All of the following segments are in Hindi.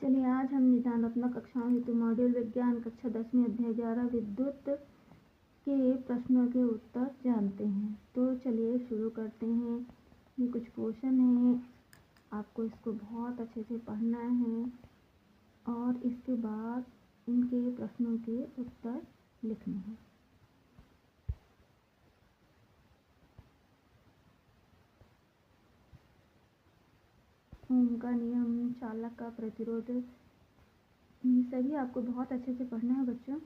चलिए आज हम निदानात्मक कक्षाओं हेतु मॉड्यूल विज्ञान कक्षा 10वीं अध्याय 11 विद्युत के प्रश्नों के उत्तर जानते हैं। तो चलिए शुरू करते हैं। ये कुछ क्वेश्चन है, आपको इसको बहुत अच्छे से पढ़ना है और इसके बाद इनके प्रश्नों के उत्तर लिखने हैं। ओम का नियम, चालक का प्रतिरोध, ये सभी आपको बहुत अच्छे से पढ़ना है बच्चों।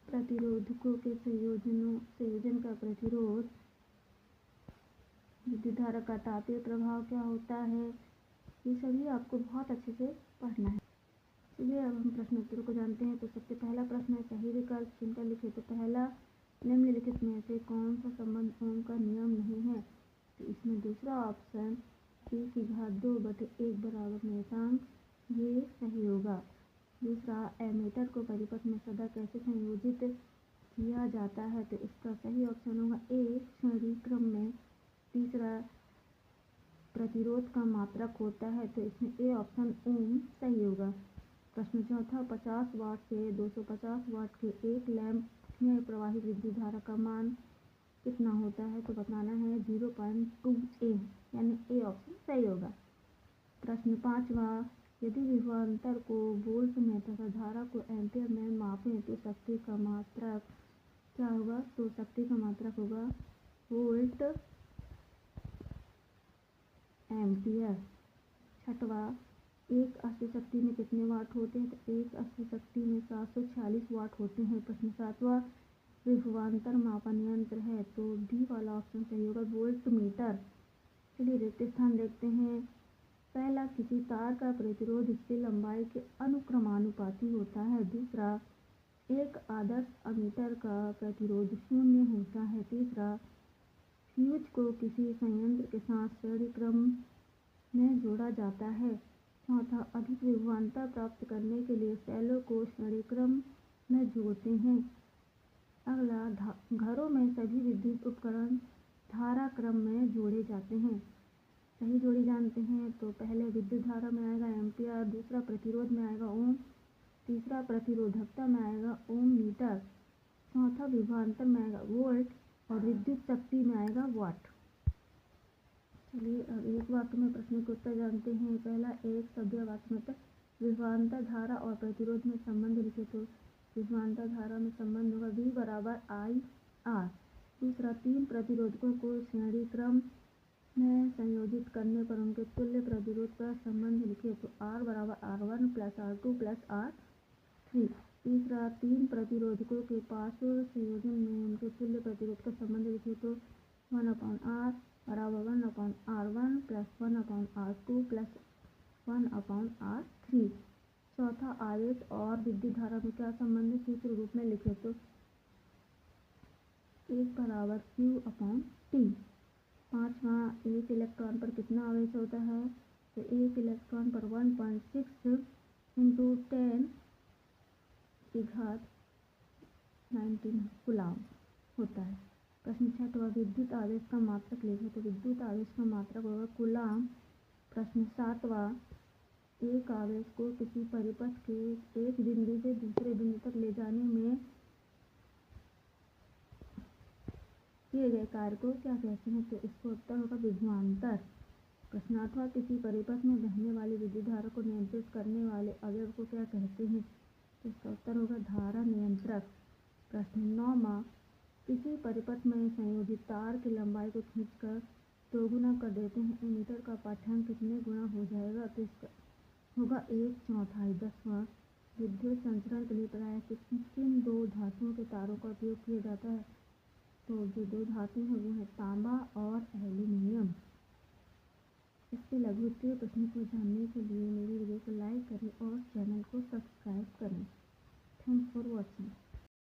प्रतिरोधकों के संयोजन का प्रतिरोध, विद्युत धारा का तापीय प्रभाव क्या होता है, ये सभी आपको बहुत अच्छे से पढ़ना है। चलिए अब हम प्रश्न उत्तर को जानते हैं। तो सबसे पहला प्रश्न है, सही विकल्प चुनकर लिखे। तो पहला, निम्नलिखित में से कौन सा संबंध ओम का नियम नहीं है? तो इसमें दूसरा ऑप्शन e⁻² बराबर नियतांक, ये सही होगा। दूसरा, एमीटर को परिपथ में सदा कैसे संयोजित किया जाता है? तो इसका सही ऑप्शन होगा ए, श्रेणी क्रम में। तीसरा, प्रतिरोध का मात्रक होता है, तो इसमें ए ऑप्शन ओम सही होगा। प्रश्न चौथा, 50 वाट से 250 वाट के एक लैंप में प्रवाहित विद्युत धारा का मान कितना होता है? तो बताना है 0.2 A, यानी ए ऑप्शन सही होगा। प्रश्न पांचवा, यदि विभवांतर को वोल्ट में तथा धारा को एम्पियर में मापें तो शक्ति का मात्रक क्या होगा? तो शक्ति का मात्रक होगा वोल्ट एम्पियर। छठवा, एक अश्व शक्ति में कितने वाट होते हैं? तो एक अश्व शक्ति में 746 वाट होते हैं। प्रश्न सातवां, विभवांतर मापन यंत्र है, तो डी वाला ऑप्शन सही होगा, वोल्ट मीटर। चलिए रिक्त स्थान देखते हैं। पहला, किसी तार का प्रतिरोध इसकी लंबाई के अनुक्रमानुपाती होता है। दूसरा, एक आदर्श अमीटर का प्रतिरोध 0 होता है। तीसरा, फ्यूज को किसी संयंत्र के साथ श्रेणी क्रम में जोड़ा जाता है। चौथा, अधिक विभवांतर प्राप्त करने के लिए सेलों को श्रेणी क्रम में जोड़ते हैं। अगला, घरों में सभी विद्युत उपकरण धारा क्रम में जोड़े जाते हैं। सही जोड़ी जानते हैं। तो पहले विद्युत धारा में आएगा एम्पियर, दूसरा प्रतिरोध में आएगा ओम, तीसरा प्रतिरोधकता में आएगा ओम मीटर, चौथा विभवांतर में आएगा वोल्ट और विद्युत शक्ति में आएगा वाट। चलिए अब एक वाक्य में प्रश्न के उत्तर जानते हैं। पहला, एक सभ्य वाक्य में विभवांतर धारा और प्रतिरोध में संबंध लिखे। तो विभवांतर धारा में संबंध होगा V बराबर IR। दूसरा, तीन प्रतिरोधकों को श्रेणी क्रम में संयोजित करने पर उनके तुल्य प्रतिरोध का संबंध लिखे। तो R बराबर R1 plus R2 plus R3। तीसरा, तीन प्रतिरोधकों के पार्श्व संयोजन में उनके तुल्य प्रतिरोध का संबंध लिखे। तो 1/R बराबर 1/R1 plus 1/R2 plus 1/R3। चौथा, आवेश और विद्युत धारा में क्या संबंध सूत्र रूप में लिखे। तो 1 बराबर Q/T। पांचवा, एक इलेक्ट्रॉन पर कितना आवेश होता है? तो एक इलेक्ट्रॉन पर 1.6 × 10⁻19 कूलम होता है। प्रश्न छठवां, विद्युत आवेश का मात्रक लिखे। तो विद्युत आवेश का मात्रक होगा कूलम। प्रश्न सातवां, एक आवेश को किसी परिपथ के एक बिंदु से दूसरे बिंदु तक ले जाने में किए गए कार्य को क्या कहते हैं? तो इसका उत्तर होगा विभवांतर। प्रश्न आठवां, किसी परिपथ में बहने वाली विद्युत धारा को नियंत्रित करने वाले अवयव को क्या कहते हैं? तो इसका उत्तर होगा धारा नियंत्रक। प्रश्न नौवां, किसी परिपथ में संयोजित तार की लंबाई को खींचकर दोगुना कर देते हैं, एमीटर का पाठ्यांक कितने गुना हो जाएगा? तो इसका होगा 1/4। 10वां, विद्युत संचरण के लिए प्रायः किन दो धातुओं के तारों का उपयोग किया जाता है? तो जो दो धातु हैं वो है तांबा और एल्यूमिनियम। इसके लघु उत्तरीय प्रश्न को जानने के लिए मेरी वीडियो को लाइक करें और चैनल को सब्सक्राइब करें। Thanks for watching.